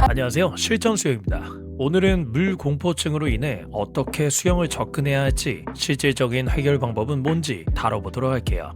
안녕하세요, 실전수영입니다. 오늘은 물 공포증으로 인해 어떻게 수영을 접근해야 할지, 실질적인 해결 방법은 뭔지 다뤄보도록 할게요.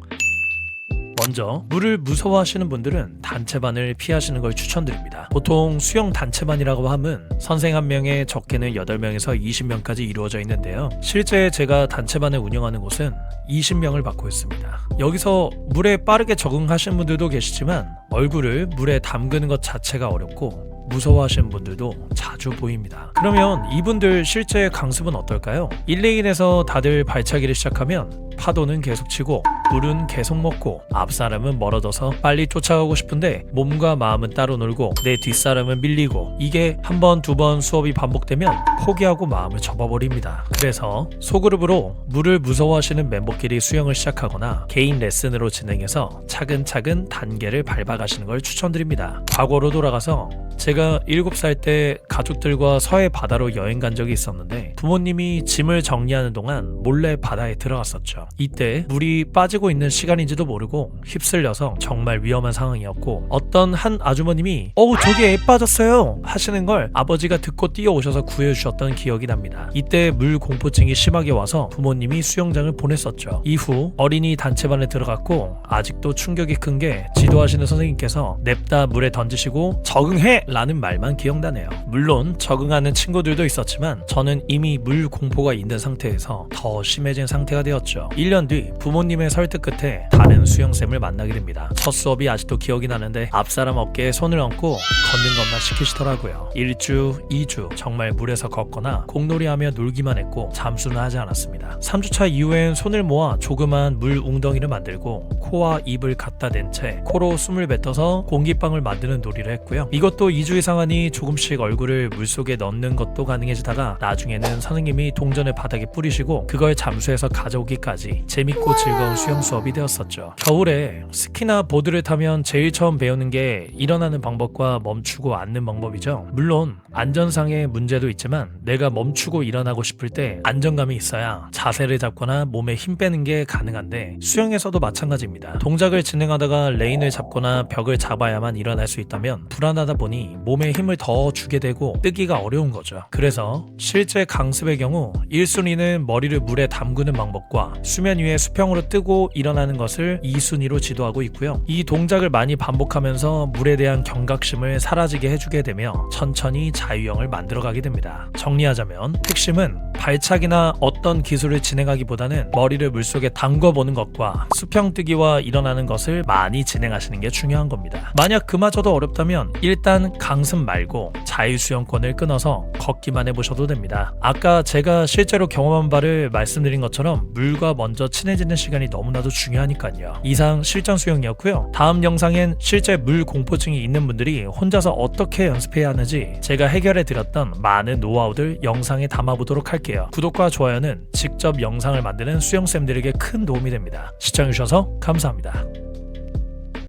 먼저 물을 무서워하시는 분들은 단체반을 피하시는 걸 추천드립니다. 보통 수영 단체반이라고 하면 선생 한 명에 적게는 8명에서 20명까지 이루어져 있는데요. 실제 제가 단체반을 운영하는 곳은 20명을 받고 있습니다. 여기서 물에 빠르게 적응하시는 분들도 계시지만 얼굴을 물에 담그는 것 자체가 어렵고 무서워하시는 분들도 자주 보입니다. 그러면 이분들 실제 강습은 어떨까요? 1레인에서 다들 발차기를 시작하면 파도는 계속 치고 물은 계속 먹고 앞사람은 멀어져서 빨리 쫓아가고 싶은데 몸과 마음은 따로 놀고 내 뒷사람은 밀리고, 이게 한 번, 두 번 수업이 반복되면 포기하고 마음을 접어버립니다. 그래서 소그룹으로 물을 무서워하시는 멤버끼리 수영을 시작하거나 개인 레슨으로 진행해서 차근차근 단계를 밟아가시는 걸 추천드립니다. 과거로 돌아가서 제가 7살 때 가족들과 서해 바다로 여행 간 적이 있었는데 부모님이 짐을 정리하는 동안 몰래 바다에 들어갔었죠. 이때 물이 빠지고 있는 시간인지도 모르고 휩쓸려서 정말 위험한 상황이었고, 어떤 한 아주머님이 저기 애 빠졌어요 하시는 걸 아버지가 듣고 뛰어오셔서 구해주셨던 기억이 납니다. 이때 물 공포증이 심하게 와서 부모님이 수영장을 보냈었죠. 이후 어린이 단체반에 들어갔고, 아직도 충격이 큰 게 지도하시는 선생님께서 냅다 물에 던지시고 적응해! 라는 말만 기억나네요. 물론 적응하는 친구들도 있었지만 저는 이미 물 공포가 있는 상태에서 더 심해진 상태가 되었죠. 1년 뒤 부모님의 설득 끝에 다른 수영쌤을 만나게 됩니다. 첫 수업이 아직도 기억이 나는데 앞사람 어깨에 손을 얹고 걷는 것만 시키시더라고요. 1주, 2주 정말 물에서 걷거나 공놀이하며 놀기만 했고 잠수는 하지 않았습니다. 3주차 이후엔 손을 모아 조그만 물 웅덩이를 만들고 코와 입을 갖다 댄 채 코로 숨을 뱉어서 공기방울 만드는 놀이를 했고요. 이것도 2주 이상 하니 조금씩 얼굴을 물속에 넣는 것도 가능해지다가 나중에는 선생님이 동전을 바닥에 뿌리시고 그걸 잠수해서 가져오기까지 재밌고 즐거운 수영 수업이 되었었죠. 겨울에 스키나 보드를 타면 제일 처음 배우는 게 일어나는 방법과 멈추고 앉는 방법이죠. 물론 안전상의 문제도 있지만 내가 멈추고 일어나고 싶을 때 안정감이 있어야 자세를 잡거나 몸에 힘 빼는 게 가능한데 수영에서도 마찬가지입니다. 동작을 진행하다가 레인을 잡거나 벽을 잡아야만 일어날 수 있다면 불안하다 보니 몸에 힘을 더 주게 되고 뜨기가 어려운 거죠. 그래서 실제 강습의 경우 1순위는 머리를 물에 담그는 방법과 수면 위에 수평으로 뜨고 일어나는 것을 2순위로 지도하고 있고요. 이 동작을 많이 반복하면서 물에 대한 경각심을 사라지게 해주게 되며 천천히 자유형을 만들어가게 됩니다. 정리하자면 핵심은 발차기나 어떤 기술을 진행하기보다는 머리를 물속에 담궈보는 것과 수평뜨기와 일어나는 것을 많이 진행하시는 게 중요한 겁니다. 만약 그마저도 어렵다면 일단 강습 말고 자유수영권을 끊어서 걷기만 해보셔도 됩니다. 아까 제가 실제로 경험한 바를 말씀드린 것처럼 물과 먼저 친해지는 시간이 너무나도 중요하니까요. 이상 실전수영이었고요. 다음 영상엔 실제 물 공포증이 있는 분들이 혼자서 어떻게 연습해야 하는지 제가 해결해 드렸던 많은 노하우들 영상에 담아보도록 할게요. 구독과 좋아요는 직접 영상을 만드는 수영쌤들에게 큰 도움이 됩니다. 시청해주셔서 감사합니다.